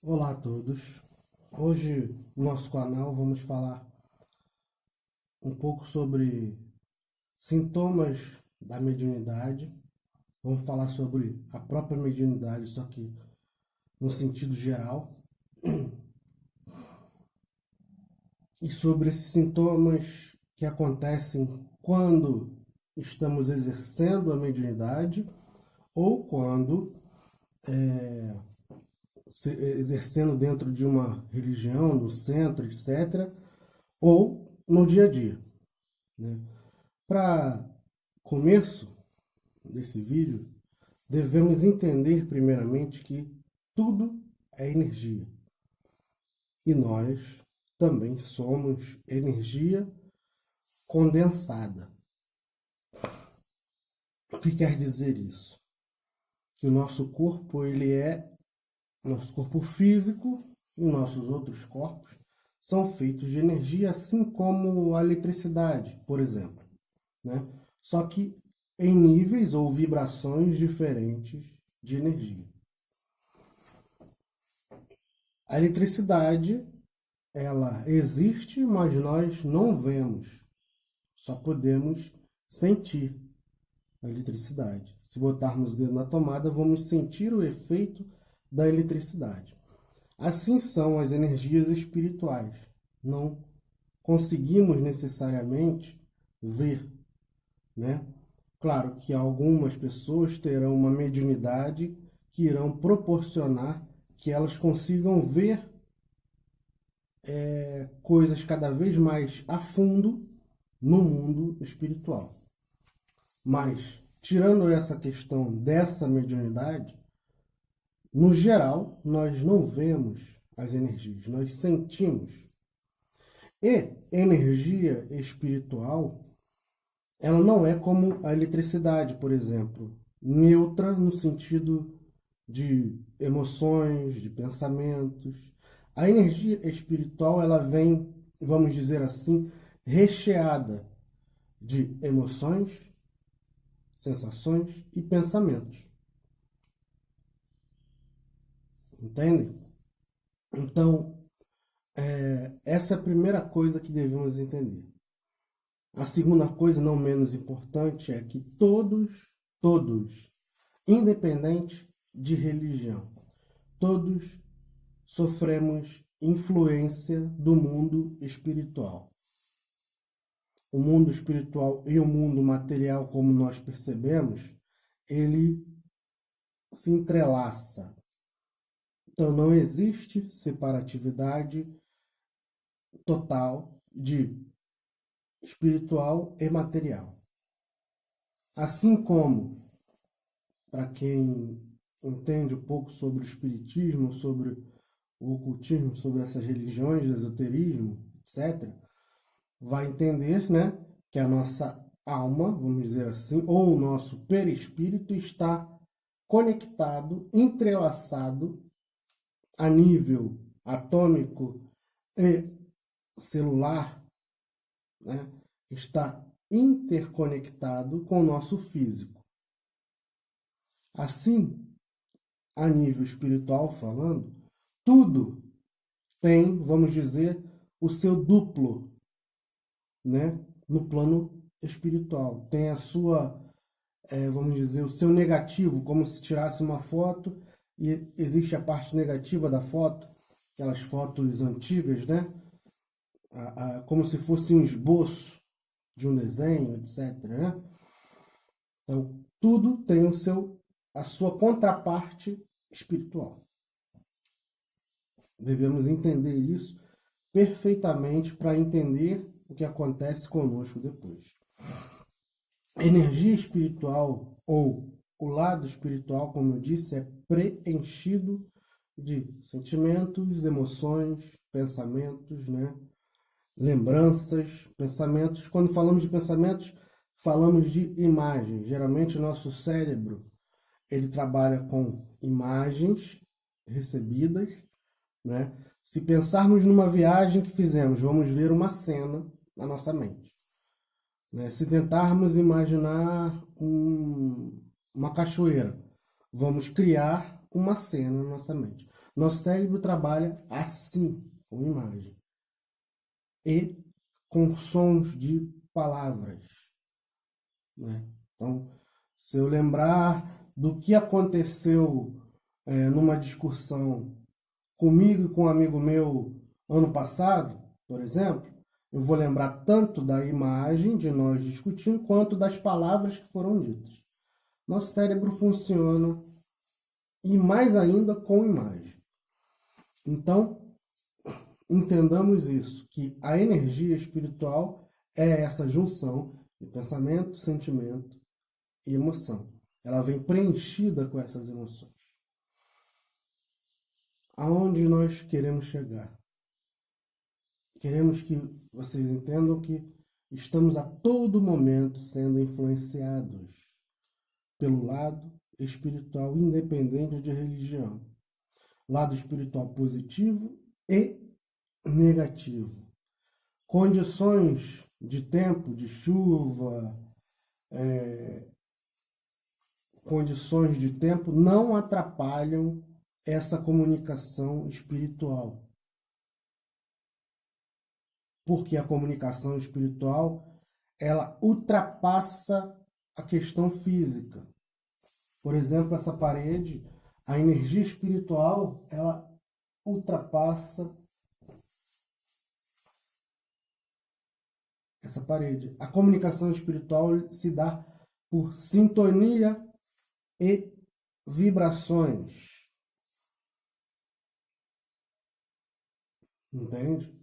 Olá a todos. Hoje no nosso canal vamos falar um pouco sobre sintomas da mediunidade. Vamos falar sobre a própria mediunidade, só que no sentido geral, e sobre esses sintomas que acontecem quando estamos exercendo a mediunidade ou quando exercendo dentro de uma religião, no centro, etc., ou no dia a dia, né? Para começo desse vídeo, devemos entender primeiramente que tudo é energia e nós também somos energia condensada. O que quer dizer isso? Que o nosso corpo físico e nossos outros corpos são feitos de energia, assim como a eletricidade, por exemplo, né? Só que em níveis ou vibrações diferentes de energia. A eletricidade, ela existe, mas nós não vemos. Só podemos sentir a eletricidade. Se botarmos o dedo na tomada, vamos sentir o efeito da eletricidade. Assim são as energias espirituais. Não conseguimos necessariamente ver, né? Claro que algumas pessoas terão uma mediunidade que irão proporcionar que elas consigam ver coisas cada vez mais a fundo no mundo espiritual. Mas, tirando essa questão dessa mediunidade, no geral, nós não vemos as energias, nós sentimos. E energia espiritual, ela não é como a eletricidade, por exemplo, neutra no sentido de emoções, de pensamentos. A energia espiritual, ela vem, vamos dizer assim, recheada de emoções, sensações e pensamentos. Entendem? Então, essa é a primeira coisa que devemos entender. A segunda coisa, não menos importante, é que todos, independente de religião, todos sofremos influência do mundo espiritual. O mundo espiritual e o mundo material, como nós percebemos, ele se entrelaça. Então não existe separatividade total de espiritual e material. Assim como, para quem entende um pouco sobre o espiritismo, sobre o ocultismo, sobre essas religiões, o esoterismo, etc., vai entender, né, que a nossa alma, vamos dizer assim, ou o nosso perispírito está conectado, entrelaçado a nível atômico e celular, né, está interconectado com o nosso físico. Assim, a nível espiritual falando, tudo tem, vamos dizer, o seu duplo, né, no plano espiritual. Tem a sua, vamos dizer, o seu negativo, como se tirasse uma foto e existe a parte negativa da foto, aquelas fotos antigas, né? Como se fosse um esboço de um desenho, etc., né? Então, tudo tem a sua contraparte espiritual. Devemos entender isso perfeitamente para entender o que acontece conosco depois. A energia espiritual, ou o lado espiritual, como eu disse, é preenchido de sentimentos, emoções, pensamentos, né? Lembranças, pensamentos. Quando falamos de pensamentos, falamos de imagens. Geralmente o nosso cérebro, ele trabalha com imagens recebidas, né? Se pensarmos numa viagem que fizemos, vamos ver uma cena na nossa mente, né? Se tentarmos imaginar uma cachoeira, vamos criar uma cena na nossa mente. Nosso cérebro trabalha assim, com imagem e com sons de palavras, né? Então, se eu lembrar do que aconteceu numa discussão comigo e com um amigo meu ano passado, por exemplo, eu vou lembrar tanto da imagem de nós discutindo quanto das palavras que foram ditas. Nosso cérebro funciona e mais ainda com imagem. Então, entendamos isso, que a energia espiritual é essa junção de pensamento, sentimento e emoção. Ela vem preenchida com essas emoções. Aonde nós queremos chegar? Queremos que vocês entendam que estamos a todo momento sendo influenciados pelo lado espiritual, independente de religião. Lado espiritual positivo e negativo. Condições de tempo, de chuva, condições de tempo não atrapalham essa comunicação espiritual. Porque a comunicação espiritual, ela ultrapassa a questão física. Por exemplo, essa parede, a energia espiritual, ela ultrapassa essa parede. A comunicação espiritual se dá por sintonia e vibrações. Entende?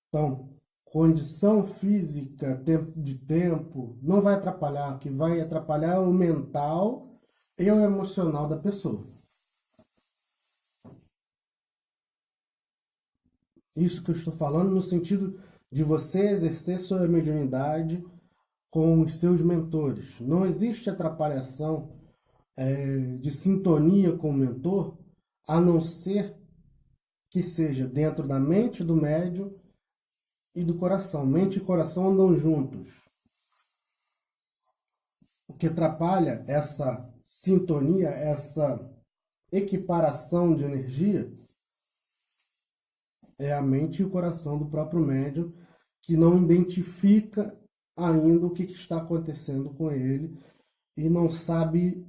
Então, condição física, tempo de tempo, não vai atrapalhar. O que vai atrapalhar é o mental e o emocional da pessoa. Isso que eu estou falando no sentido de você exercer sua mediunidade com os seus mentores. Não existe atrapalhação de sintonia com o mentor, a não ser que seja dentro da mente do médium e do coração. Mente e coração andam juntos. O que atrapalha essa sintonia, essa equiparação de energia, é a mente e o coração do próprio médium, que não identifica ainda o que está acontecendo com ele e não sabe,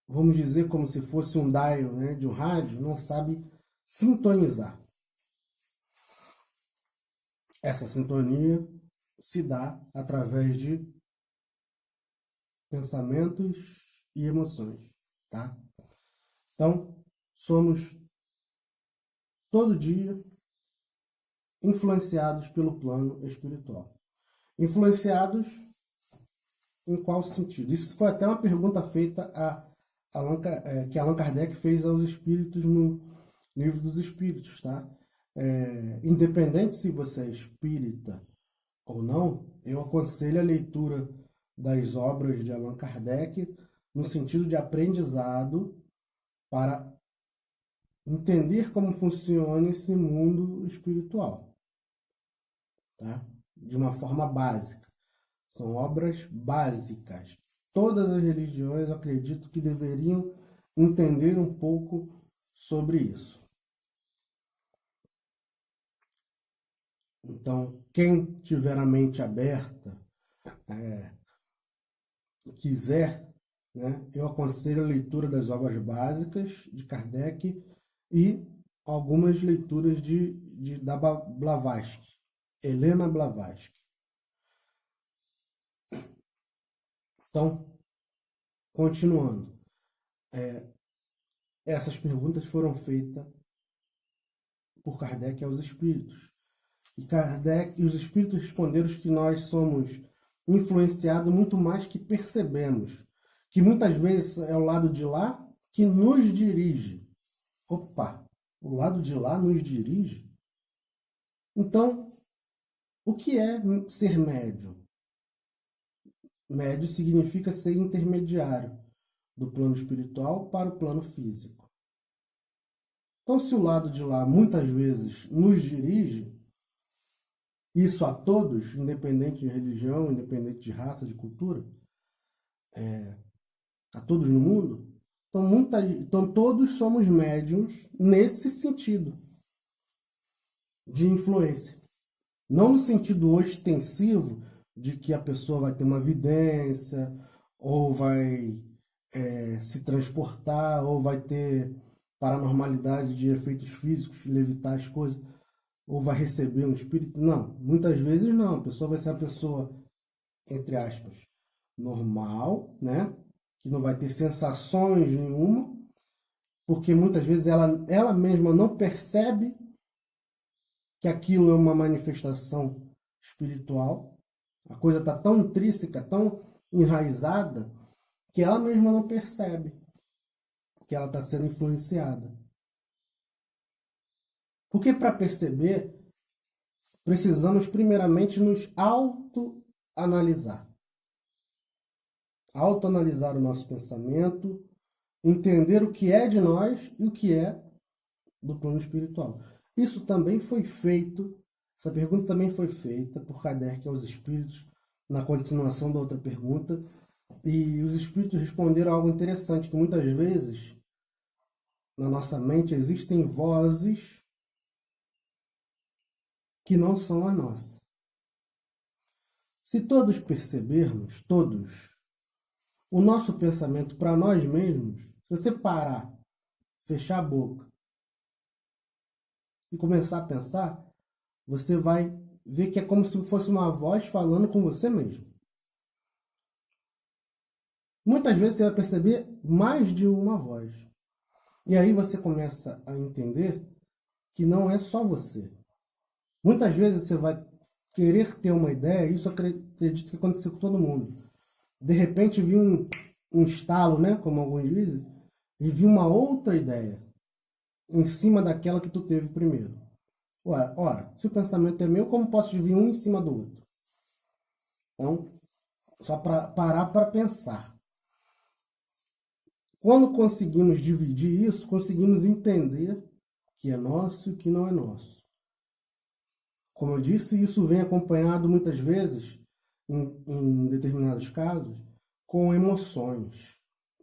vamos dizer, como se fosse um dial, né, de um rádio, não sabe sintonizar. Essa sintonia se dá através de pensamentos e emoções, tá? Então, somos todo dia influenciados pelo plano espiritual. Influenciados em qual sentido? Isso foi até uma pergunta feita que Allan Kardec fez aos espíritos no Livro dos Espíritos, tá? Independente se você é espírita ou não, eu aconselho a leitura das obras de Allan Kardec no sentido de aprendizado para entender como funciona esse mundo espiritual, tá? De uma forma básica. São obras básicas. Todas as religiões, eu acredito que deveriam entender um pouco sobre isso. Então, quem tiver a mente aberta, quiser, né, eu aconselho a leitura das obras básicas de Kardec e algumas leituras da Blavatsky, Helena Blavatsky. Então, continuando, essas perguntas foram feitas por Kardec aos espíritos. E Kardec e os espíritos responderam que nós somos influenciados muito mais que percebemos, que muitas vezes é o lado de lá que nos dirige. Opa, o lado de lá nos dirige? Então, o que é ser médium? Médium significa ser intermediário do plano espiritual para o plano físico. Então, se o lado de lá muitas vezes nos dirige, isso a todos, independente de religião, independente de raça, de cultura, a todos no mundo, Então todos somos médiums nesse sentido de influência. Não no sentido ostensivo de que a pessoa vai ter uma vidência, ou vai se transportar, ou vai ter paranormalidade de efeitos físicos, levitar as coisas, ou vai receber um espírito. Não, muitas vezes não. A pessoa vai ser uma pessoa, entre aspas, normal, né? Que não vai ter sensações nenhuma, porque muitas vezes ela mesma não percebe que aquilo é uma manifestação espiritual. A coisa está tão intrínseca, tão enraizada, que ela mesma não percebe que ela está sendo influenciada. Porque para perceber, precisamos primeiramente nos autoanalisar. Autoanalisar o nosso pensamento, entender o que é de nós e o que é do plano espiritual. Isso também foi feito, essa pergunta também foi feita por Kardec aos espíritos, na continuação da outra pergunta, e os espíritos responderam algo interessante, que muitas vezes, na nossa mente, existem vozes que não são a nossa. Se todos percebermos, todos, o nosso pensamento para nós mesmos, se você parar, fechar a boca e começar a pensar, você vai ver que é como se fosse uma voz falando com você mesmo. Muitas vezes você vai perceber mais de uma voz. E aí você começa a entender que não é só você. Muitas vezes você vai querer ter uma ideia, isso eu acredito que aconteceu com todo mundo. De repente vi um estalo, né, como alguns dizem, e vi uma outra ideia em cima daquela que tu teve primeiro. Ora, se o pensamento é meu, como posso vir um em cima do outro? Então, só para parar para pensar. Quando conseguimos dividir isso, conseguimos entender o que é nosso e o que não é nosso. Como eu disse, isso vem acompanhado muitas vezes, em determinados casos, com emoções.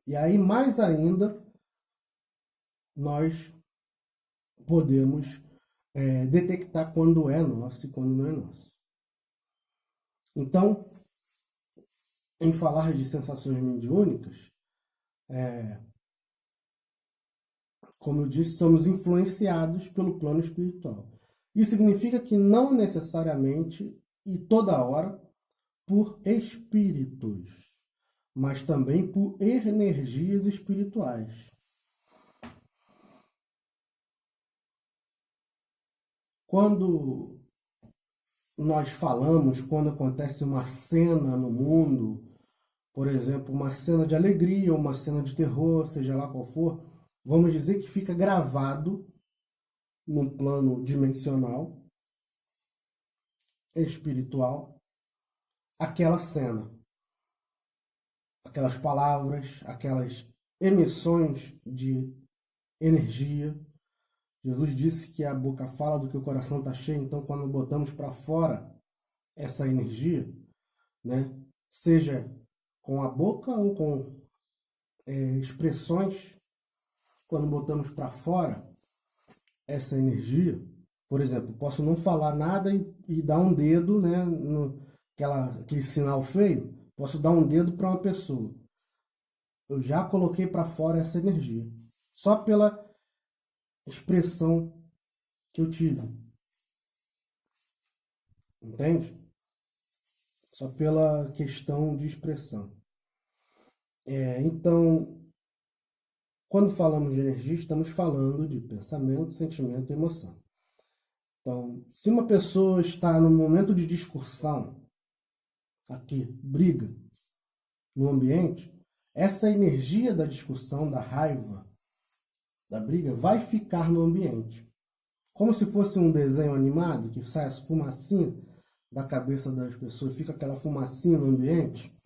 E aí, mais ainda, nós podemos detectar quando é nosso e quando não é nosso. Então, em falar de sensações mediúnicas, como eu disse, somos influenciados pelo plano espiritual. Isso significa que não necessariamente e toda hora por espíritos, mas também por energias espirituais. Quando nós falamos, quando acontece uma cena no mundo, por exemplo, uma cena de alegria ou uma cena de terror, seja lá qual for, vamos dizer que fica gravado num plano dimensional, espiritual, aquela cena, aquelas palavras, aquelas emissões de energia. Jesus disse que a boca fala do que o coração está cheio, então quando botamos para fora essa energia, né, seja com a boca ou com expressões, quando botamos para fora essa energia, por exemplo, posso não falar nada e dar um dedo, né, aquele sinal feio, posso dar um dedo para uma pessoa. Eu já coloquei para fora essa energia, só pela expressão que eu tive. Entende? Só pela questão de expressão. Então, quando falamos de energia, estamos falando de pensamento, sentimento e emoção. Então, se uma pessoa está no momento de discussão, aqui, briga, no ambiente, essa energia da discussão, da raiva, da briga, vai ficar no ambiente. Como se fosse um desenho animado, que sai essa fumacinha da cabeça das pessoas, fica aquela fumacinha no ambiente.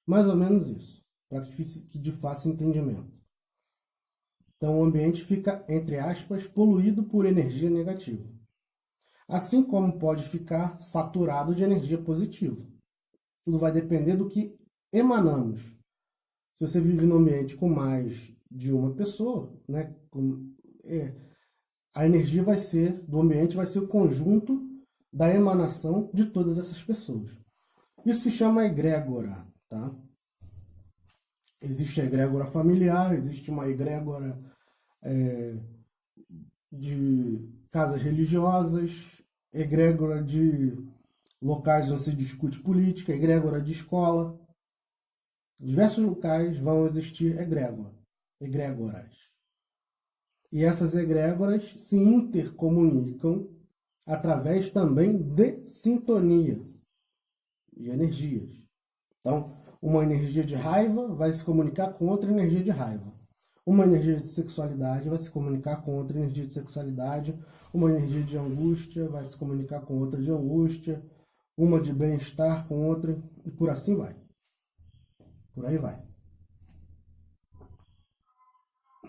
Mais ou menos isso, para que fique de fácil entendimento. Então o ambiente fica, entre aspas, poluído por energia negativa. Assim como pode ficar saturado de energia positiva. Tudo vai depender do que emanamos. Se você vive num ambiente com mais de uma pessoa, né? A energia do ambiente vai ser o conjunto da emanação de todas essas pessoas. Isso se chama egrégora, tá? Existe a egrégora familiar, existe uma egrégora de casas religiosas, egrégora de locais onde se discute política, egrégora de escola. Diversos locais vão existir egrégoras. E essas egrégoras se intercomunicam através também de sintonia e energias. Então, uma energia de raiva vai se comunicar com outra energia de raiva. Uma energia de sexualidade vai se comunicar com outra energia de sexualidade. Uma energia de angústia vai se comunicar com outra de angústia. Uma de bem-estar com outra. E por assim vai. Por aí vai.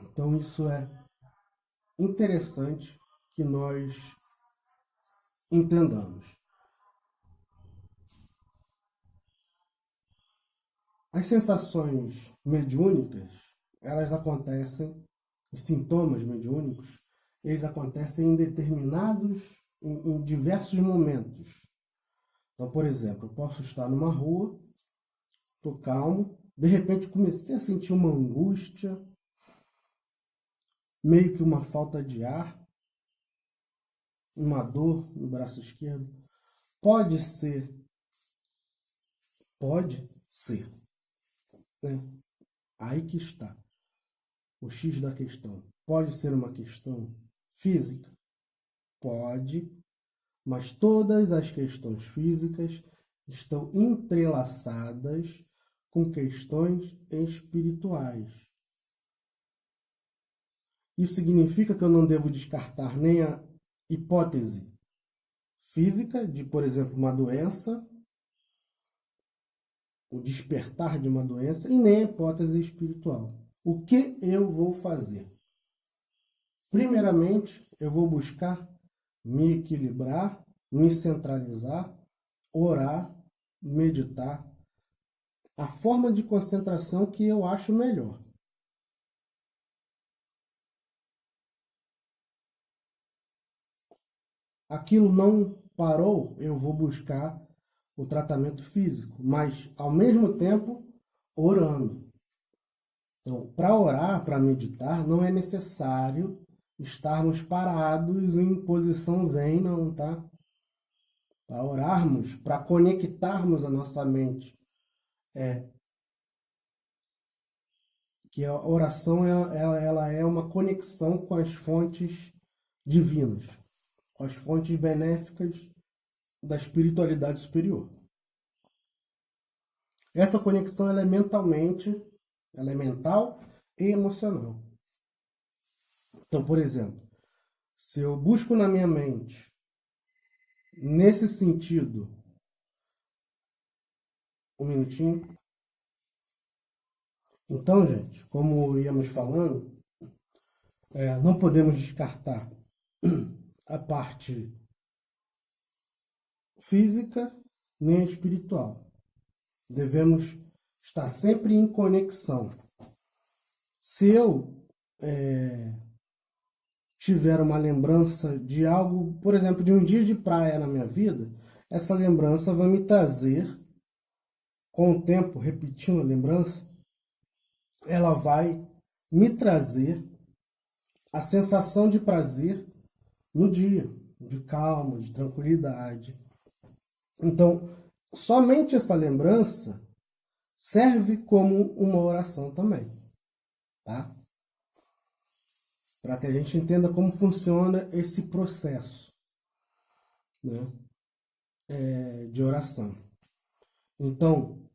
Então isso é interessante que nós entendamos. As sensações mediúnicas, elas acontecem, os sintomas mediúnicos, eles acontecem em diversos momentos. Então, por exemplo, eu posso estar numa rua, estou calmo, de repente comecei a sentir uma angústia, meio que uma falta de ar, uma dor no braço esquerdo. Pode ser, né? Aí que está o X da questão. Pode ser uma questão física? Pode, mas todas as questões físicas estão entrelaçadas com questões espirituais. Isso significa que eu não devo descartar nem a hipótese física de, por exemplo, uma doença, o despertar de uma doença, e nem a hipótese espiritual. O que eu vou fazer? Primeiramente, eu vou buscar me equilibrar, me centralizar, orar, meditar, a forma de concentração que eu acho melhor. Aquilo não parou, eu vou buscar o tratamento físico, mas ao mesmo tempo orando. Então, para orar, para meditar, não é necessário estarmos parados em posição zen, não, tá? Para orarmos, para conectarmos a nossa mente, que a oração ela é uma conexão com as fontes divinas, com as fontes benéficas da espiritualidade superior. Essa conexão ela é mental e emocional. Então, por exemplo, se eu busco na minha mente, nesse sentido, um minutinho. Então, gente, como íamos falando, não podemos descartar a parte física nem espiritual. Devemos estar sempre em conexão. Se eu tiver uma lembrança de algo, por exemplo, de um dia de praia na minha vida, essa lembrança vai me trazer, com o tempo, repetindo a lembrança, ela vai me trazer a sensação de prazer no dia, de calma, de tranquilidade. Então, somente essa lembrança serve como uma oração também, tá? Para que a gente entenda como funciona esse processo, né, de oração. Então,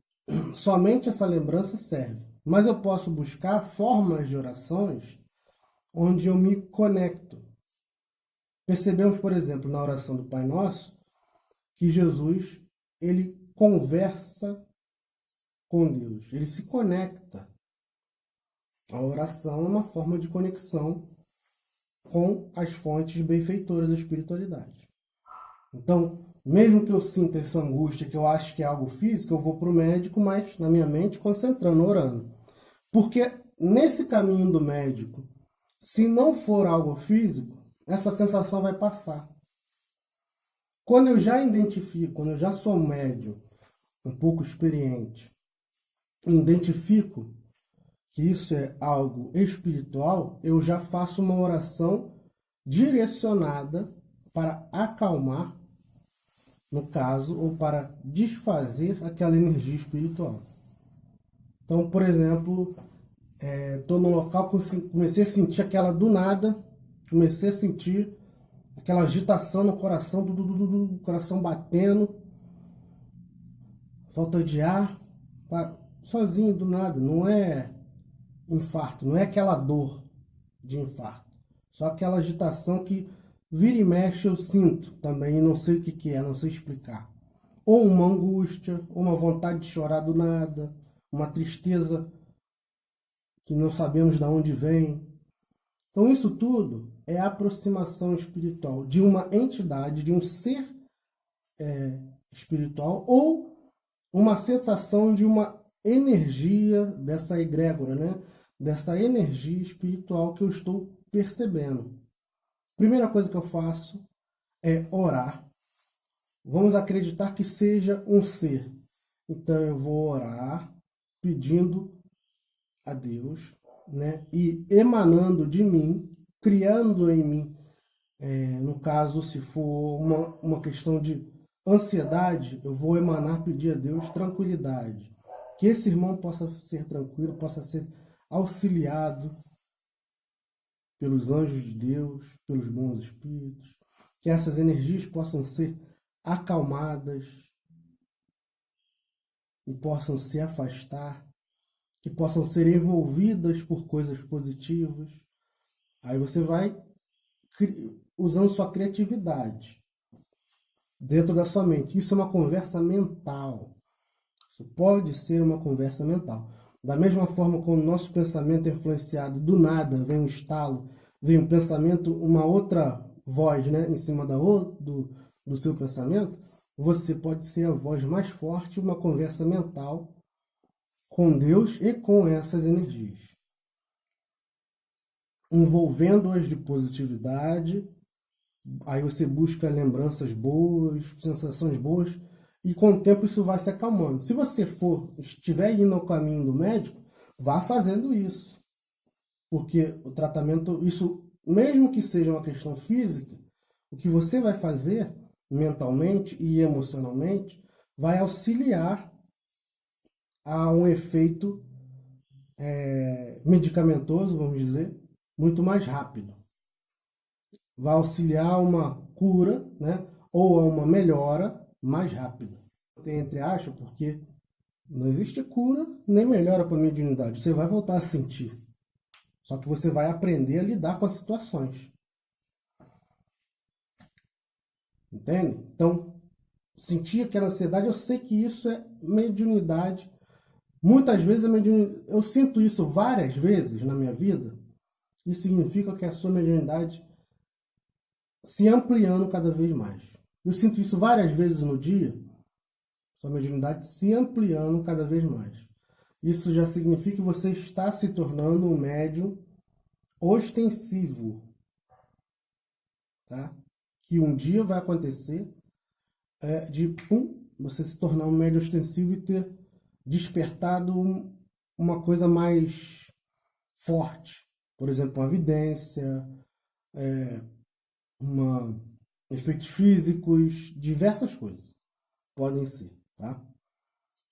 somente essa lembrança serve. Mas eu posso buscar formas de orações onde eu me conecto. Percebemos, por exemplo, na oração do Pai Nosso, que Jesus, ele conversa com Deus, ele se conecta. A oração é uma forma de conexão com as fontes benfeitoras da espiritualidade. Então, mesmo que eu sinta essa angústia, que eu acho que é algo físico, eu vou para o médico, mas na minha mente concentrando, orando. Porque nesse caminho do médico, se não for algo físico, essa sensação vai passar. Quando eu já identifico, quando eu já sou médium, um pouco experiente, identifico que isso é algo espiritual, eu já faço uma oração direcionada para acalmar, no caso, ou para desfazer aquela energia espiritual. Então, por exemplo, estou num local, comecei a sentir aquela do nada, comecei a sentir aquela agitação no coração, coração batendo, falta de ar, sozinho do nada, não é infarto, não é aquela dor de infarto, só aquela agitação que vira e mexe eu sinto também, e não sei o que é, não sei explicar. Ou uma angústia, ou uma vontade de chorar do nada, uma tristeza que não sabemos de onde vem. Então isso tudo é aproximação espiritual de uma entidade, de um ser espiritual, ou uma sensação de uma energia dessa egrégora, né? Dessa energia espiritual que eu estou percebendo. Primeira coisa que eu faço é orar. Vamos acreditar que seja um ser. Então eu vou orar pedindo a Deus, né? E emanando de mim, criando em mim, no caso, se for uma questão de ansiedade, eu vou emanar, pedir a Deus tranquilidade. Que esse irmão possa ser tranquilo, possa ser auxiliado pelos anjos de Deus, pelos bons espíritos, que essas energias possam ser acalmadas e possam se afastar, que possam ser envolvidas por coisas positivas. Aí você vai usando sua criatividade dentro da sua mente. Isso é uma conversa mental. Isso pode ser uma conversa mental. Da mesma forma como o nosso pensamento é influenciado, do nada vem um estalo, vem um pensamento, uma outra voz, né, em cima do seu pensamento, você pode ser a voz mais forte, uma conversa mental com Deus e com essas energias, envolvendo-as de positividade. Aí você busca lembranças boas, sensações boas, e com o tempo isso vai se acalmando. Se você estiver indo ao caminho do médico, vá fazendo isso. Porque o tratamento, isso, mesmo que seja uma questão física, o que você vai fazer mentalmente e emocionalmente vai auxiliar a um efeito medicamentoso, vamos dizer, muito mais rápido. Vai auxiliar a uma cura, né, ou a uma melhora mais rápida. Tem entre aspas, porque não existe cura nem melhora para a mediunidade. Você vai voltar a sentir. Só que você vai aprender a lidar com as situações. Entende? Então, sentir aquela ansiedade, eu sei que isso é mediunidade. Muitas vezes eu sinto isso várias vezes na minha vida. Isso significa que a sua mediunidade se ampliando cada vez mais. Eu sinto isso várias vezes no dia, sua mediunidade se ampliando cada vez mais. Isso já significa que você está se tornando um médium ostensivo, tá? Que um dia vai acontecer você se tornar um médium ostensivo e ter despertado uma coisa mais forte. Por exemplo, uma vidência, efeitos físicos, diversas coisas podem ser, tá?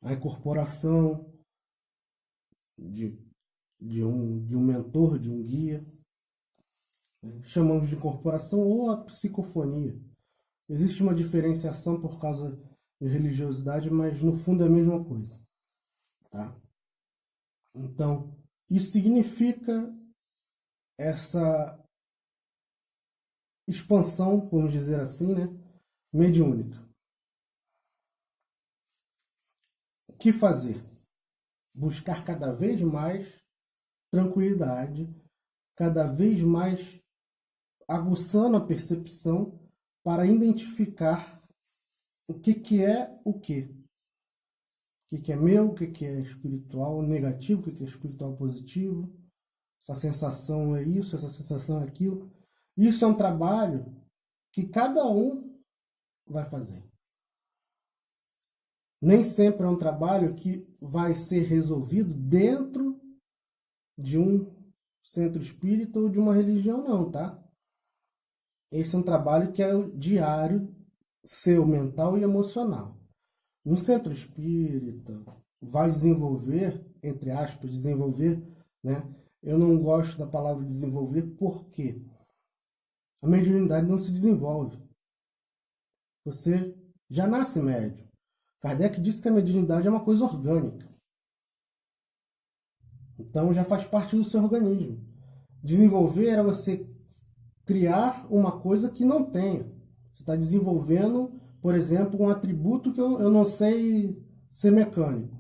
A incorporação de um mentor, de um guia, né? Chamamos de incorporação ou a psicofonia. Existe uma diferenciação por causa de religiosidade, mas no fundo é a mesma coisa, tá? Então, isso significa essa expansão, vamos dizer assim, né, mediúnica. O que fazer? Buscar cada vez mais tranquilidade, cada vez mais aguçando a percepção para identificar o que é o que. que é meu, o que é espiritual negativo, o que é espiritual positivo. Essa sensação é isso, essa sensação é aquilo. Isso é um trabalho que cada um vai fazer. Nem sempre é um trabalho que vai ser resolvido dentro de um centro espírita ou de uma religião, não, tá? Esse é um trabalho que é o diário seu, mental e emocional. Um centro espírita vai desenvolver, entre aspas, desenvolver, né? Eu não gosto da palavra desenvolver porque a mediunidade não se desenvolve. Você já nasce médium. Kardec disse que a mediunidade é uma coisa orgânica. Então já faz parte do seu organismo. Desenvolver era você criar uma coisa que não tenha. Você está desenvolvendo, por exemplo, um atributo que eu não sei ser mecânico.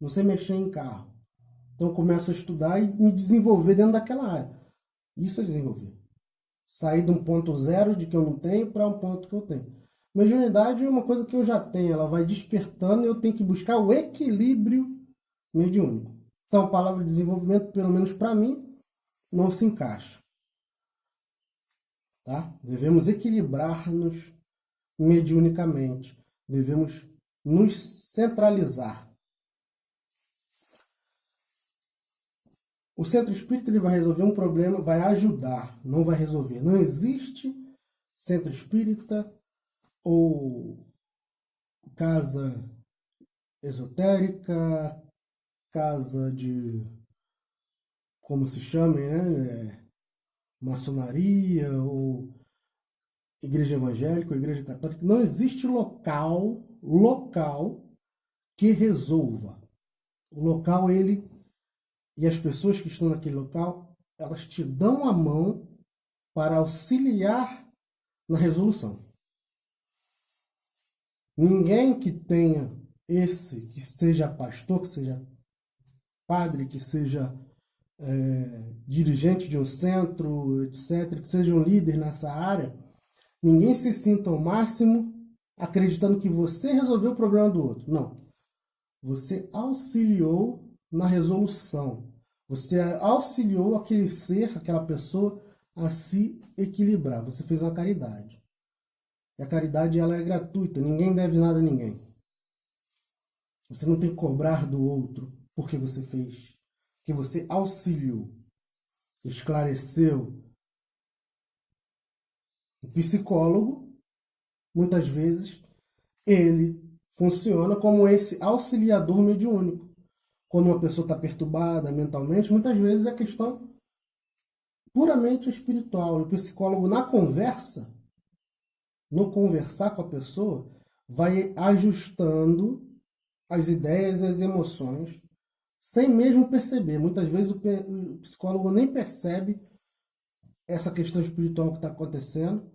Não sei mexer em carro. Então eu começo a estudar e me desenvolver dentro daquela área. Isso é desenvolver. Sair de um ponto zero de que eu não tenho para um ponto que eu tenho. Mediunidade é uma coisa que eu já tenho. Ela vai despertando e eu tenho que buscar o equilíbrio mediúnico. Então a palavra desenvolvimento, pelo menos para mim, não se encaixa. Tá? Devemos equilibrar-nos mediunicamente. Devemos nos centralizar. O centro espírita ele vai resolver um problema, vai ajudar, não vai resolver. Não existe centro espírita ou casa esotérica, casa de, como se chame, né? Maçonaria ou igreja evangélica ou igreja católica. Não existe local que resolva. O local, ele e as pessoas que estão naquele local, elas te dão a mão para auxiliar na resolução. Ninguém que tenha que seja pastor, que seja padre, que seja dirigente de um centro, etc., que seja um líder nessa área, ninguém se sinta ao máximo acreditando que você resolveu o problema do outro. Não. Você auxiliou na resolução. Você auxiliou aquele ser, aquela pessoa, a se equilibrar. Você fez uma caridade. E a caridade ela é gratuita. Ninguém deve nada a ninguém. Você não tem que cobrar do outro porque você fez. Porque você auxiliou. Esclareceu. O psicólogo, muitas vezes, ele funciona como esse auxiliador mediúnico. Quando uma pessoa está perturbada mentalmente, muitas vezes é questão puramente espiritual. E o psicólogo, na conversa, no conversar com a pessoa, vai ajustando as ideias e as emoções, sem mesmo perceber. Muitas vezes o psicólogo nem percebe essa questão espiritual que está acontecendo.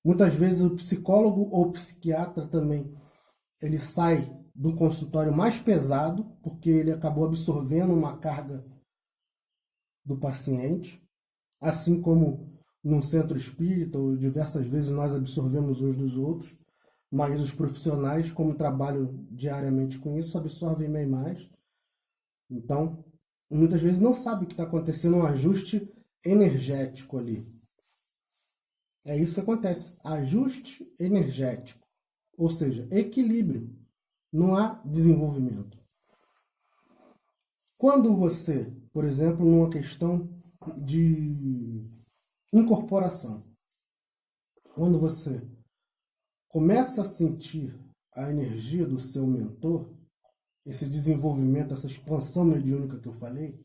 Muitas vezes o psicólogo ou psiquiatra também, ele sai do consultório mais pesado, porque ele acabou absorvendo uma carga do paciente, assim como num centro espírita, ou diversas vezes nós absorvemos uns dos outros, mas os profissionais, como trabalham diariamente com isso, absorvem bem mais. Então, muitas vezes não sabe que está acontecendo um ajuste energético ali. É isso que acontece, ajuste energético, ou seja, equilíbrio. Não há desenvolvimento. Quando você, por exemplo, numa questão de incorporação, quando você começa a sentir a energia do seu mentor, esse desenvolvimento, essa expansão mediúnica que eu falei,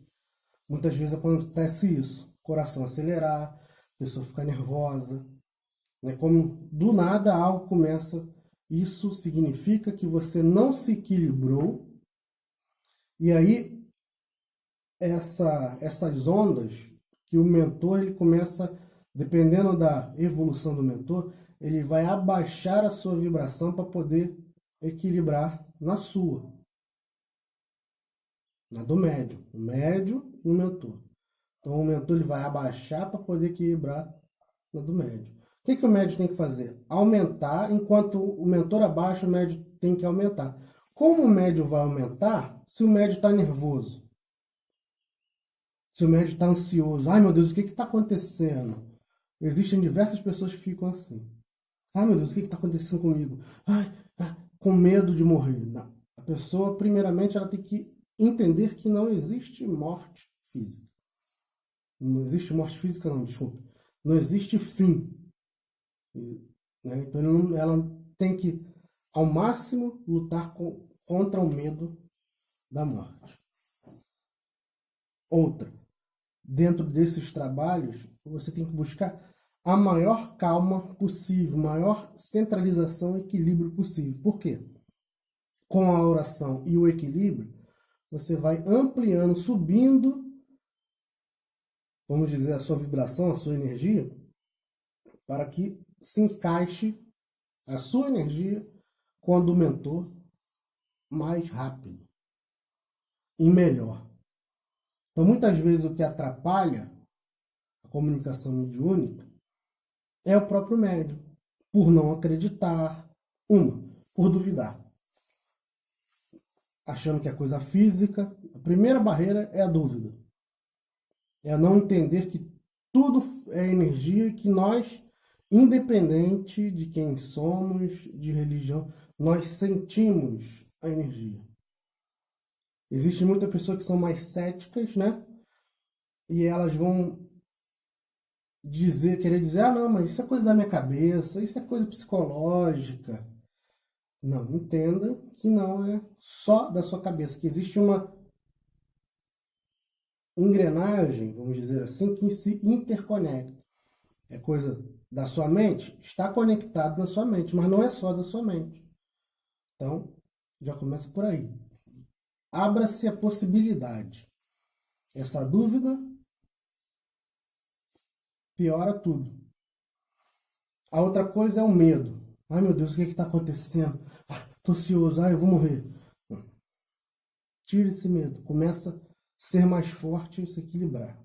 muitas vezes acontece isso. Coração acelerar, a pessoa ficar nervosa, né? Como do nada algo começa. Isso significa que você não se equilibrou. E aí, essas ondas que o mentor ele começa, dependendo da evolução do mentor, ele vai abaixar a sua vibração para poder equilibrar na sua. Na do médium. O médium e o mentor. Então o mentor ele vai abaixar para poder equilibrar na do médium. O que o médium tem que fazer? Aumentar, enquanto o mentor abaixa, o médium tem que aumentar. Como o médium vai aumentar se o médium está nervoso? Se o médium está ansioso? Ai, meu Deus, o que está acontecendo? Existem diversas pessoas que ficam assim. Ai, meu Deus, o que está acontecendo comigo? Com medo de morrer. Não. A pessoa, primeiramente, ela tem que entender que não existe morte física. Não existe morte física, não, desculpa. Não existe fim. Né? Então, ela tem que, ao máximo, lutar contra o medo da morte. Outra, dentro desses trabalhos, você tem que buscar a maior calma possível, maior centralização e equilíbrio possível. Por quê? Com a oração e o equilíbrio, você vai ampliando, subindo, vamos dizer, a sua vibração, a sua energia, para que se encaixe a sua energia com a do mentor mais rápido e melhor. Então, muitas vezes, o que atrapalha a comunicação mediúnica é o próprio médium, por não acreditar, por duvidar, achando que é coisa física. A primeira barreira é a dúvida, é não entender que tudo é energia e que nós, independente de quem somos, de religião, nós sentimos a energia. Existem muitas pessoas que são mais céticas, né? E elas vão querer dizer, não, mas isso é coisa da minha cabeça, isso é coisa psicológica. Não, entenda que não é só da sua cabeça, que existe uma engrenagem, vamos dizer assim, que se interconecta. É coisa da sua mente? Está conectado na sua mente, mas não é só da sua mente. Então, já começa por aí. Abra-se a possibilidade. Essa dúvida piora tudo. A outra coisa é o medo. Ai, meu Deus, o que está acontecendo? Estou ansioso, eu vou morrer. Tire esse medo. Começa a ser mais forte e se equilibrar.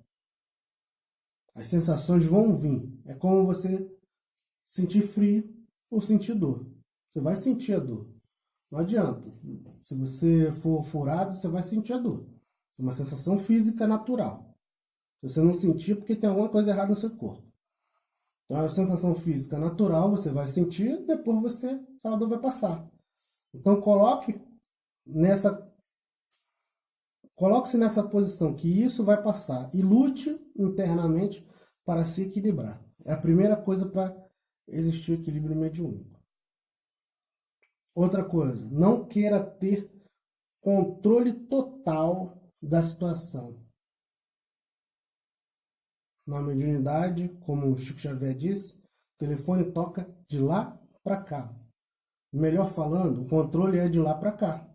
As sensações vão vir. É como você sentir frio ou sentir dor. Você vai sentir a dor. Não adianta. Se você for furado, você vai sentir a dor. É uma sensação física natural. Se você não sentir, porque tem alguma coisa errada no seu corpo. Então, a sensação física natural, você vai sentir, depois a dor vai passar. Então, coloque-se nessa posição, que isso vai passar. E lute internamente para se equilibrar. É a primeira coisa para existir o equilíbrio mediúnico. Outra coisa, não queira ter controle total da situação. Na mediunidade, como o Chico Xavier disse, o telefone toca de lá para cá. Melhor falando, o controle é de lá para cá.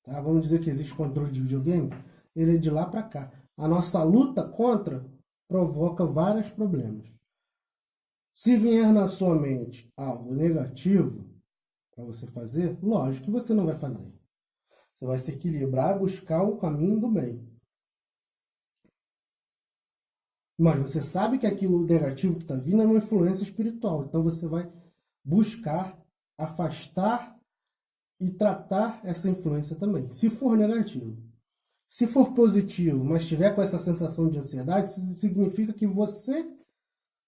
Tá? Vamos dizer que existe controle de videogame? Ele é de lá para cá. A nossa luta contra provoca vários problemas. Se vier na sua mente algo negativo para você fazer, lógico que você não vai fazer. Você vai se equilibrar, buscar o caminho do bem. Mas você sabe que aquilo negativo que está vindo é uma influência espiritual. Então você vai buscar afastar e tratar essa influência também. Se for negativo. Se for positivo, mas estiver com essa sensação de ansiedade, isso significa que você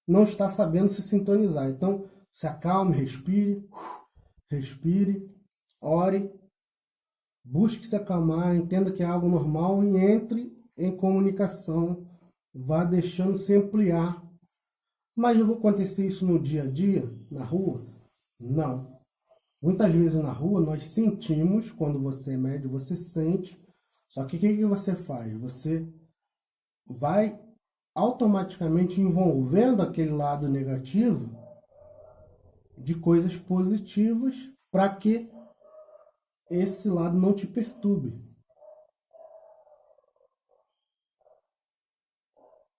não está sabendo se sintonizar. Então, se acalme, respire, ore, busque se acalmar, entenda que é algo normal e entre em comunicação. Vá deixando se ampliar. Mas não vai acontecer isso no dia a dia, na rua? Não. Muitas vezes na rua nós sentimos, quando você é médio, você sente. Só que o que você faz? Você vai automaticamente envolvendo aquele lado negativo de coisas positivas para que esse lado não te perturbe.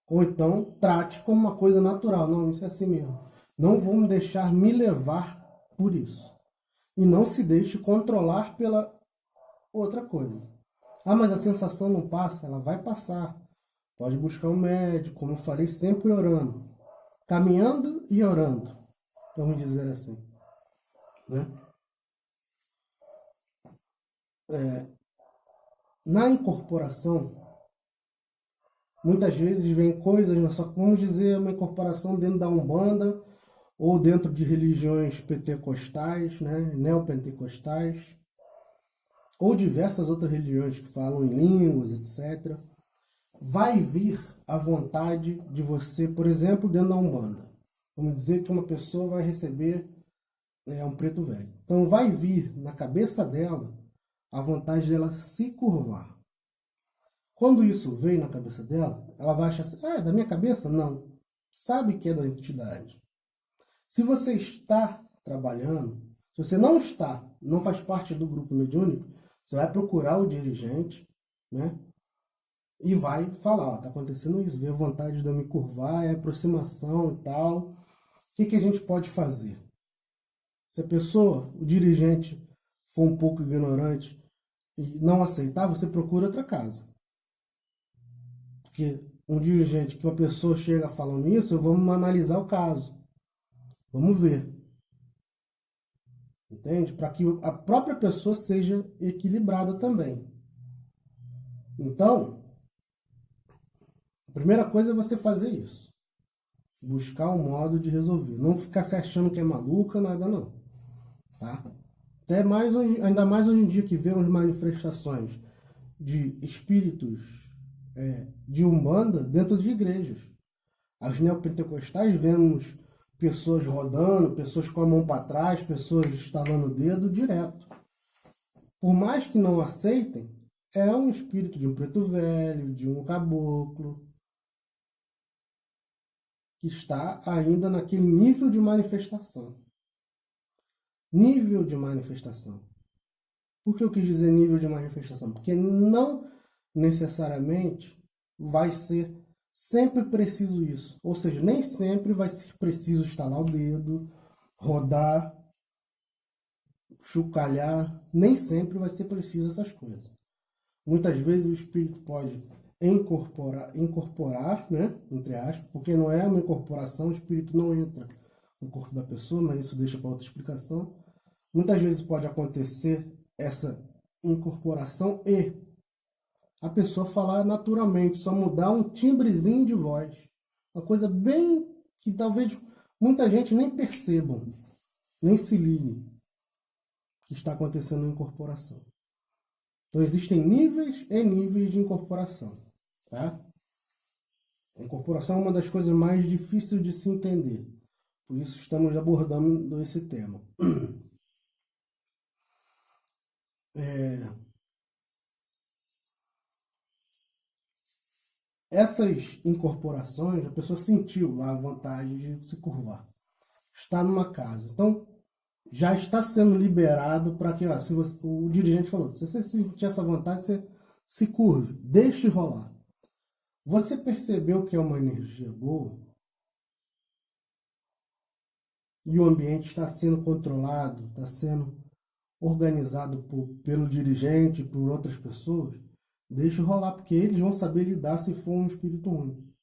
Ou então, trate como uma coisa natural. Não, isso é assim mesmo. Não vou me deixar me levar por isso. E não se deixe controlar pela outra coisa. Mas a sensação não passa? Ela vai passar. Pode buscar um médico, como eu falei, sempre orando. Caminhando e orando. Vamos dizer assim. Né? Na incorporação, muitas vezes vem coisas, vamos dizer, uma incorporação dentro da Umbanda ou dentro de religiões pentecostais, né, neopentecostais, ou diversas outras religiões que falam em línguas, etc. Vai vir a vontade de você, por exemplo, dentro da Umbanda. Vamos dizer que uma pessoa vai receber um preto velho. Então vai vir na cabeça dela a vontade dela se curvar. Quando isso vem na cabeça dela, ela vai achar assim, é da minha cabeça? Não. Sabe que é da entidade. Se você está trabalhando, se você não está, não faz parte do grupo mediúnico, você vai procurar o dirigente, né? E vai falar, ó, tá acontecendo isso, veio vontade de eu me curvar, é aproximação e tal. O que a gente pode fazer? Se a pessoa, o dirigente, for um pouco ignorante e não aceitar, você procura outra casa. Porque um dirigente, que uma pessoa chega falando isso, vamos analisar o caso. Vamos ver. Entende? Para que a própria pessoa seja equilibrada também. Então, a primeira coisa é você fazer isso. Buscar um modo de resolver. Não ficar se achando que é maluca, nada não. Tá? Ainda mais hoje em dia que vemos manifestações de espíritos de Umbanda dentro de igrejas. As neopentecostais vemos pessoas rodando, pessoas com a mão para trás, pessoas estalando o dedo direto. Por mais que não aceitem, é um espírito de um preto velho, de um caboclo, que está ainda naquele nível de manifestação. Nível de manifestação. Por que eu quis dizer nível de manifestação? Porque não necessariamente vai ser sempre preciso isso. Ou seja, nem sempre vai ser preciso estalar o dedo, rodar, chocalhar. Nem sempre vai ser preciso essas coisas. Muitas vezes o espírito pode incorporar, né, entre aspas, porque não é uma incorporação, o espírito não entra no corpo da pessoa, mas isso deixa para outra explicação. Muitas vezes pode acontecer essa incorporação e a pessoa falar naturalmente, só mudar um timbrezinho de voz. Uma coisa bem que talvez muita gente nem perceba, nem se ligue que está acontecendo na incorporação. Então existem níveis e níveis de incorporação. Tá? A incorporação é uma das coisas mais difíceis de se entender. Por isso estamos abordando esse tema. Essas incorporações, a pessoa sentiu lá a vontade de se curvar. Está numa casa. Então, já está sendo liberado para que, se você, o dirigente falou, se você sentir essa vontade, você se curve, deixe rolar. Você percebeu que é uma energia boa? E o ambiente está sendo controlado, está sendo organizado pelo dirigente, por outras pessoas? Deixe rolar, porque eles vão saber lidar se for um espírito ruim.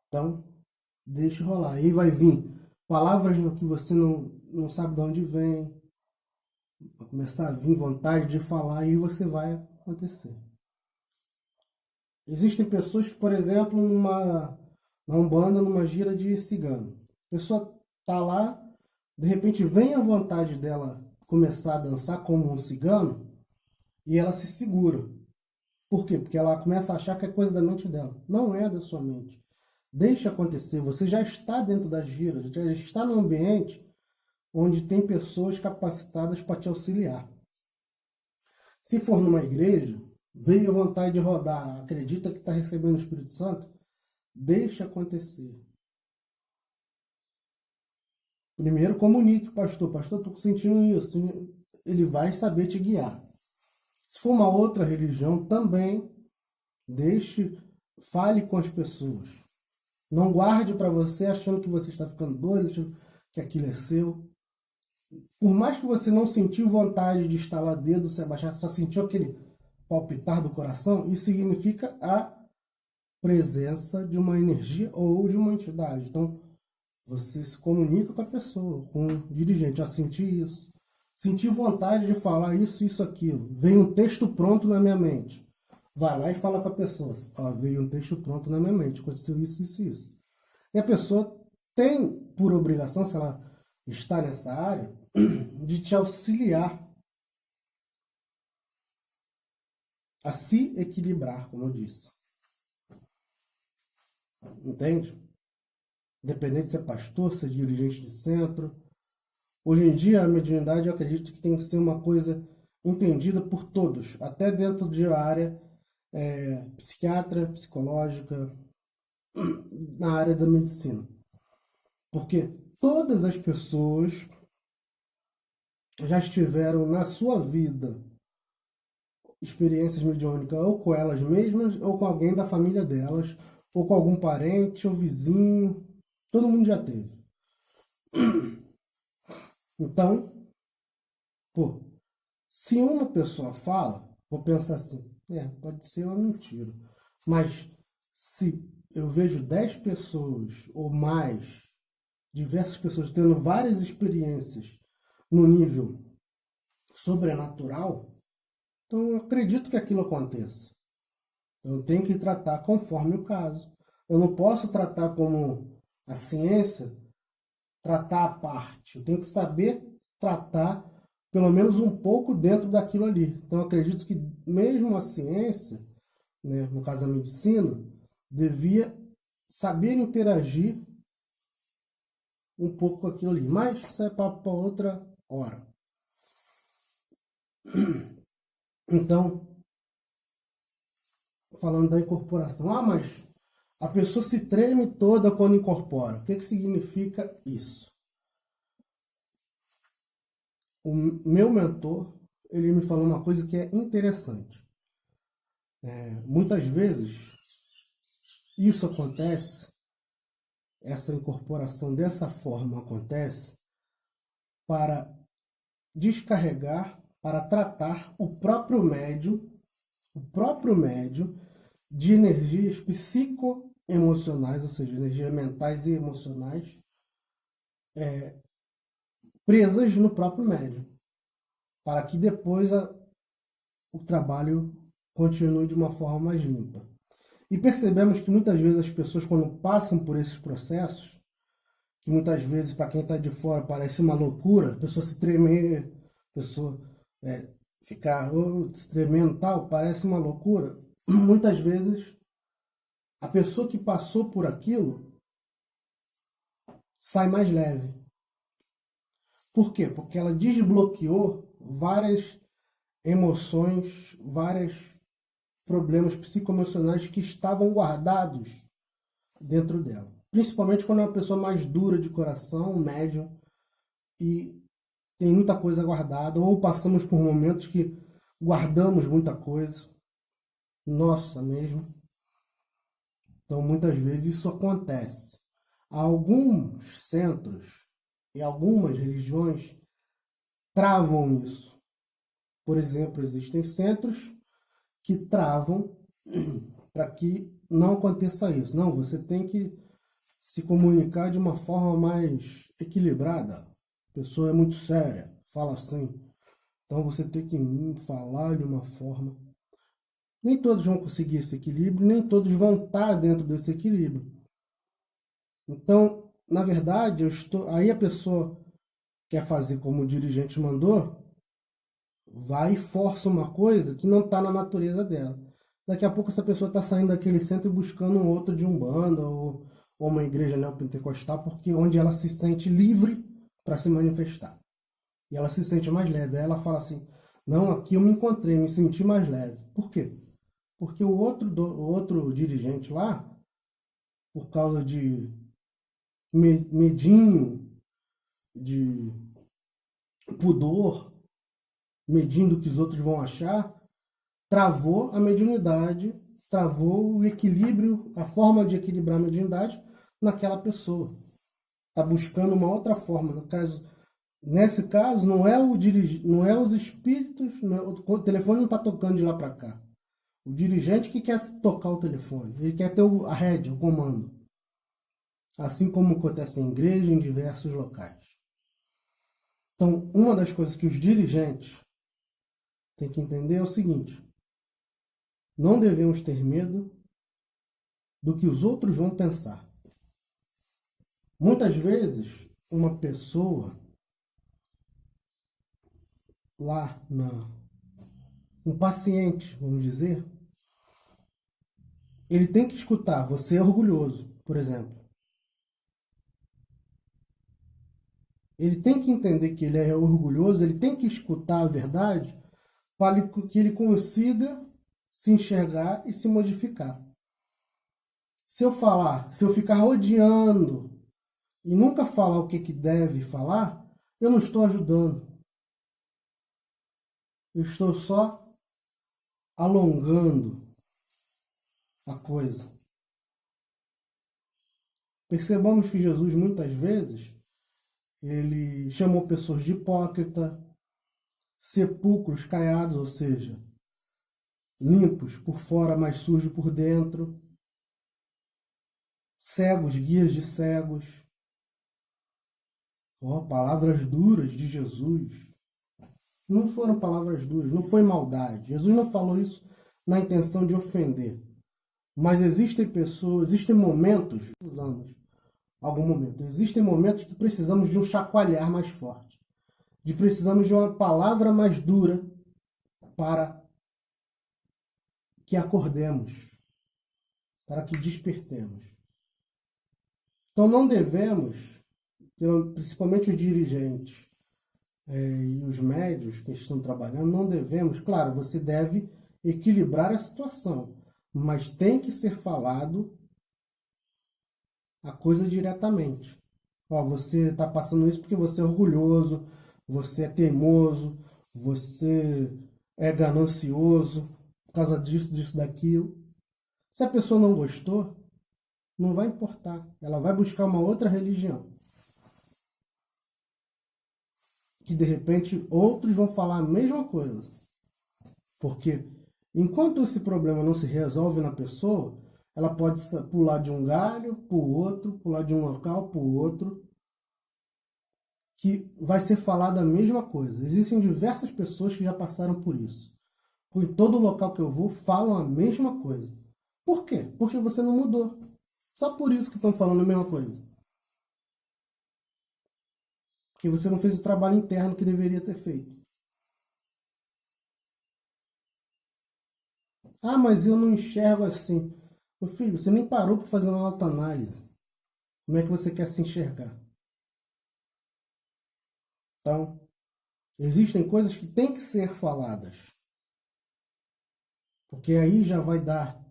Então, deixe rolar. Aí vai vir palavras que você não sabe de onde vem. Vai começar a vir vontade de falar e você vai acontecer. Existem pessoas que, por exemplo, na Umbanda, numa gira de cigano. A pessoa está lá, de repente vem a vontade dela começar a dançar como um cigano e ela se segura. Por quê? Porque ela começa a achar que é coisa da mente dela. Não é da sua mente. Deixa acontecer. Você já está dentro da gira, já está num ambiente onde tem pessoas capacitadas para te auxiliar. Se for numa igreja, veio a vontade de rodar, acredita que está recebendo o Espírito Santo, deixa acontecer. Primeiro comunique, pastor, estou sentindo isso. Ele vai saber te guiar. Se for uma outra religião, também fale com as pessoas. Não guarde para você achando que você está ficando doido, achando que aquilo é seu. Por mais que você não sentiu vontade de estalar dedo, se abaixar, só sentiu aquele palpitar do coração, isso significa a presença de uma energia ou de uma entidade. Então, você se comunica com a pessoa, com o dirigente. Já senti isso. Senti vontade de falar isso, isso, aquilo. Veio um texto pronto na minha mente. Vai lá e fala com a pessoa. Ó, veio um texto pronto na minha mente. Aconteceu isso, isso, isso. E a pessoa tem por obrigação, se ela está nessa área, de te auxiliar a se equilibrar, como eu disse. Entende? Independente de ser pastor, ser dirigente de centro. Hoje em dia, a mediunidade, eu acredito que tem que ser uma coisa entendida por todos, até dentro de área psiquiatra, psicológica, na área da medicina. Porque todas as pessoas já estiveram na sua vida experiências mediúnicas ou com elas mesmas, ou com alguém da família delas, ou com algum parente ou vizinho. Todo mundo já teve. Então, pô, se uma pessoa fala, vou pensar assim, pode ser uma mentira. Mas se eu vejo 10 pessoas ou mais, diversas pessoas tendo várias experiências no nível sobrenatural, então eu acredito que aquilo aconteça. Eu tenho que tratar conforme o caso. Eu não posso tratar como a ciência, tratar a parte. Eu tenho que saber tratar pelo menos um pouco dentro daquilo ali. Então eu acredito que mesmo a ciência, né, no caso a medicina, devia saber interagir um pouco com aquilo ali. Mas isso é para outra hora. Então, falando da incorporação. Ah, mas a pessoa se treme toda quando incorpora. O que significa isso? O meu mentor, ele me falou uma coisa que é interessante. Muitas vezes, isso acontece, essa incorporação dessa forma acontece para descarregar, para tratar o próprio médium de energias psicoemocionais, ou seja, energias mentais e emocionais, presas no próprio médium, para que depois o trabalho continue de uma forma mais limpa. E percebemos que muitas vezes as pessoas, quando passam por esses processos, que muitas vezes para quem está de fora parece uma loucura, a pessoa se tremer, a pessoa ficar se tremendo e tal, parece uma loucura. Muitas vezes a pessoa que passou por aquilo sai mais leve. Por quê? Porque ela desbloqueou várias emoções, vários problemas psicoemocionais que estavam guardados dentro dela. Principalmente quando é uma pessoa mais dura de coração, médium, e tem muita coisa guardada, ou passamos por momentos que guardamos muita coisa, nossa mesmo. Então, muitas vezes isso acontece. Alguns centros e algumas religiões travam isso. Por exemplo, existem centros que travam para que não aconteça isso. Não, você tem que se comunicar de uma forma mais equilibrada. A pessoa é muito séria, fala assim. Então você tem que falar de uma forma. Nem todos vão conseguir esse equilíbrio, nem todos vão estar dentro desse equilíbrio. Então, na verdade, aí a pessoa quer fazer como o dirigente mandou, vai e força uma coisa que não está na natureza dela. Daqui a pouco essa pessoa está saindo daquele centro e buscando um outro de Umbanda ou uma igreja neopentecostal, porque onde ela se sente livre para se manifestar. E ela se sente mais leve. Aí ela fala assim, não, aqui eu me encontrei, me senti mais leve. Por quê? Porque o outro dirigente lá, por causa de medinho, de pudor, medindo o que os outros vão achar, travou a mediunidade, travou o equilíbrio, a forma de equilibrar a mediunidade naquela pessoa. Está buscando uma outra forma. Nesse caso, não é os espíritos, o telefone não está tocando de lá para cá. O dirigente que quer tocar o telefone, ele quer ter a rédea, o comando. Assim como acontece em igreja, em diversos locais. Então, uma das coisas que os dirigentes têm que entender é o seguinte: não devemos ter medo do que os outros vão pensar. Muitas vezes, uma pessoa lá, um paciente, vamos dizer, ele tem que escutar, você é orgulhoso, por exemplo. Ele tem que entender que ele é orgulhoso, ele tem que escutar a verdade para que ele consiga se enxergar e se modificar. Se eu ficar odiando e nunca falar o que deve falar, eu não estou ajudando. Eu estou só alongando a coisa. Percebamos que Jesus, muitas vezes, ele chamou pessoas de hipócrita, sepulcros caiados, ou seja, limpos por fora, mas sujos por dentro, cegos, guias de cegos. Palavras duras de Jesus. Não foram palavras duras, não foi maldade. Jesus não falou isso na intenção de ofender. Mas existem pessoas, existem momentos, precisamos, algum momento, existem momentos que precisamos de um chacoalhar mais forte. Precisamos de uma palavra mais dura para que acordemos, para que despertemos. Então não devemos, principalmente os dirigentes e os médios que estão trabalhando, não devemos, claro, você deve equilibrar a situação, mas tem que ser falado a coisa diretamente. Você está passando isso porque você é orgulhoso, você é teimoso, você é ganancioso, por causa disso, disso, daquilo. Se a pessoa não gostou, não vai importar. Ela vai buscar uma outra religião. Que de repente outros vão falar a mesma coisa. Porque enquanto esse problema não se resolve na pessoa, ela pode pular de um galho para o outro, pular de um local para o outro, que vai ser falada a mesma coisa. Existem diversas pessoas que já passaram por isso. Em todo local que eu vou, falam a mesma coisa. Por quê? Porque você não mudou. Só por isso que estão falando a mesma coisa. Porque você não fez o trabalho interno que deveria ter feito. Ah, mas eu não enxergo assim. Meu filho, você nem parou para fazer uma autoanálise. Como é que você quer se enxergar? Então, existem coisas que têm que ser faladas. Porque aí já vai dar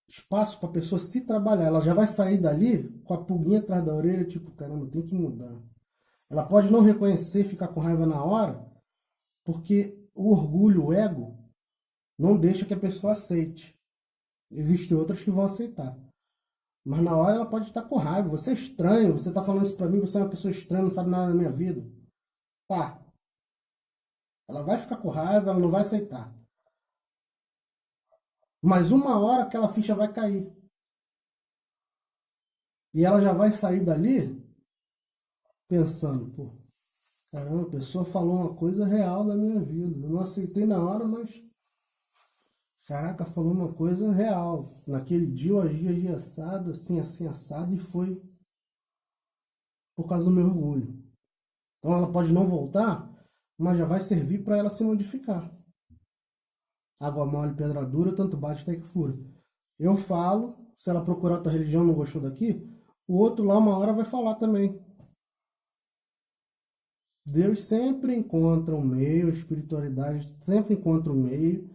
espaço para a pessoa se trabalhar. Ela já vai sair dali com a pulguinha atrás da orelha, tipo, caramba, tem que mudar. Ela pode não reconhecer, ficar com raiva na hora, porque o orgulho, o ego, não deixa que a pessoa aceite. Existem outras que vão aceitar. Mas na hora ela pode estar com raiva. Você é estranho, você está falando isso para mim, você é uma pessoa estranha, não sabe nada da minha vida. Tá. Ela vai ficar com raiva, ela não vai aceitar. Mas uma hora aquela ficha vai cair. E ela já vai sair dali pensando, pô, caramba, a pessoa falou uma coisa real da minha vida. Eu não aceitei na hora, mas caraca, falou uma coisa real. Naquele dia eu agi assado, assim, assado, e foi por causa do meu orgulho. Então ela pode não voltar, mas já vai servir para ela se modificar. Água mole, pedra dura, tanto bate até que fura. Eu falo, se ela procurar outra religião não gostou daqui, o outro lá uma hora vai falar também. Deus sempre encontra um meio, a espiritualidade sempre encontra um meio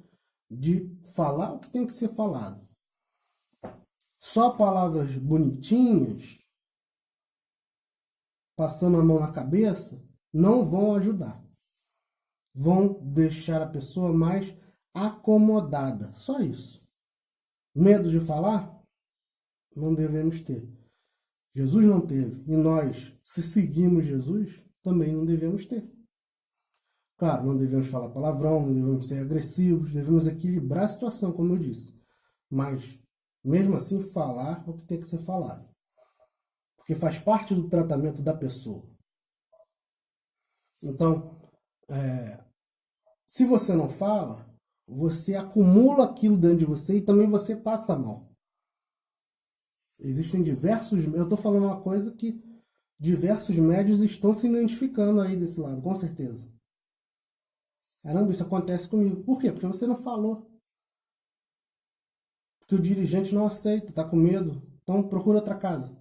de falar o que tem que ser falado. Só palavras bonitinhas, passando a mão na cabeça, não vão ajudar. Vão deixar a pessoa mais acomodada. Só isso. Medo de falar? Não devemos ter. Jesus não teve. E nós, se seguimos Jesus, também não devemos ter. Claro, não devemos falar palavrão, não devemos ser agressivos, devemos equilibrar a situação, como eu disse. Mas, mesmo assim, falar o que tem que ser falado. Porque faz parte do tratamento da pessoa. Então, se você não fala, você acumula aquilo dentro de você e também você passa mal. Existem diversos... Eu estou falando uma coisa que diversos médios estão se identificando aí desse lado, com certeza. Caramba, isso acontece comigo. Por quê? Porque você não falou. Porque o dirigente não aceita, está com medo. Então procura outra casa.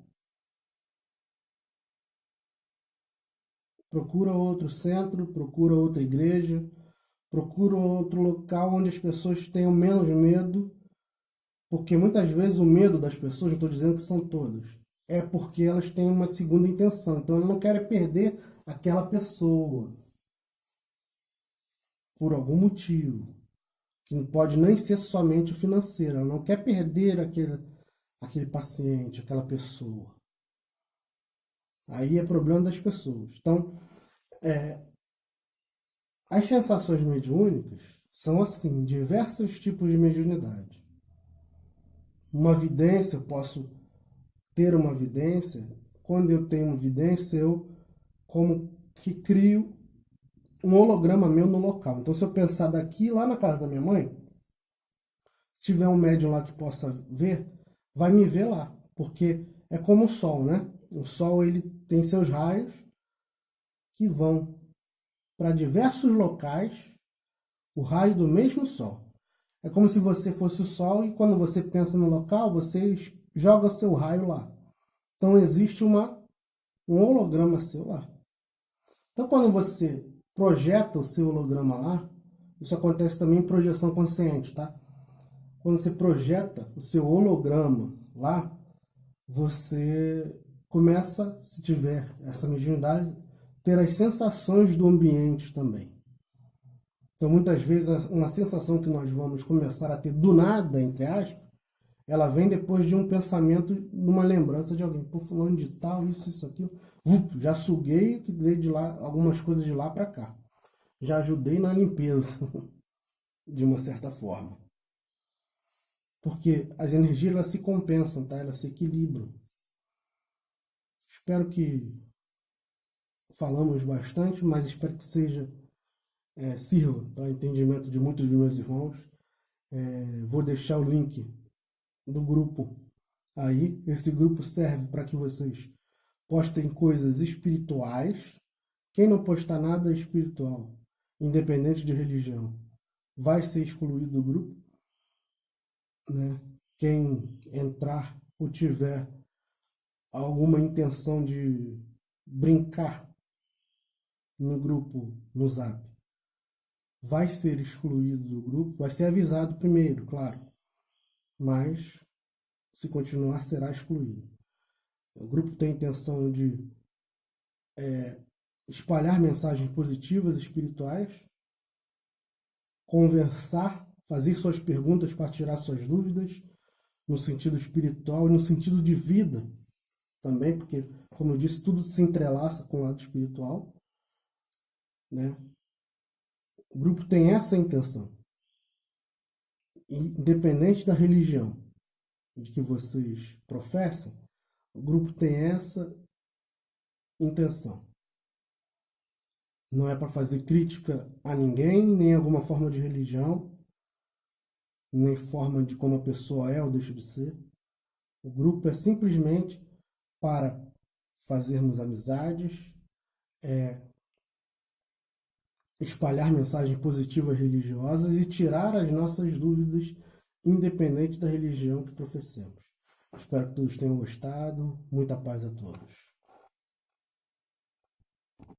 Procura outro centro, procura outra igreja, procura outro local onde as pessoas tenham menos medo. Porque muitas vezes o medo das pessoas, não estou dizendo que são todas, é porque elas têm uma segunda intenção. Então elas não querem perder aquela pessoa por algum motivo, que não pode nem ser somente o financeiro. Ela não quer perder aquele paciente, aquela pessoa. Aí é problema das pessoas. Então, as sensações mediúnicas são assim, diversos tipos de mediunidade. Uma vidência, eu posso ter uma vidência. Quando eu tenho uma vidência, eu como que crio um holograma meu no local. Então, se eu pensar daqui, lá na casa da minha mãe, se tiver um médium lá que possa ver, vai me ver lá. Porque é como o Sol, né? O Sol, ele tem seus raios que vão para diversos locais, o raio do mesmo Sol. É como se você fosse o Sol e quando você pensa no local, você joga o seu raio lá. Então existe um holograma seu lá. Então quando você projeta o seu holograma lá, isso acontece também em projeção consciente, tá? Quando você projeta o seu holograma lá, você começa, se tiver essa mediunidade, ter as sensações do ambiente também. Então, muitas vezes, uma sensação que nós vamos começar a ter do nada, entre aspas, ela vem depois de um pensamento, de uma lembrança de alguém. Pô, fulano de tal, isso, aquilo. Já suguei que dei de lá, algumas coisas de lá para cá. Já ajudei na limpeza, de uma certa forma. Porque as energias, elas se compensam, tá? Elas se equilibram. Espero que falamos bastante, mas espero que sirva para entendimento de muitos dos meus irmãos. Vou deixar o link do grupo aí. Esse grupo serve para que vocês postem coisas espirituais. Quem não postar nada espiritual, independente de religião, vai ser excluído do grupo, né? Quem entrar ou tiver alguma intenção de brincar no grupo, no Zap, vai ser excluído do grupo, vai ser avisado primeiro, claro, mas se continuar será excluído. O grupo tem a intenção de espalhar mensagens positivas, espirituais, conversar, fazer suas perguntas para tirar suas dúvidas, no sentido espiritual e no sentido de vida também, porque, como eu disse, tudo se entrelaça com o lado espiritual, né? O grupo tem essa intenção. Independente da religião de que vocês professam, o grupo tem essa intenção. Não é para fazer crítica a ninguém, nem alguma forma de religião, nem forma de como a pessoa é ou deixa de ser. O grupo é simplesmente para fazermos amizades, espalhar mensagens positivas religiosas e tirar as nossas dúvidas, independente da religião que professemos. Espero que todos tenham gostado. Muita paz a todos.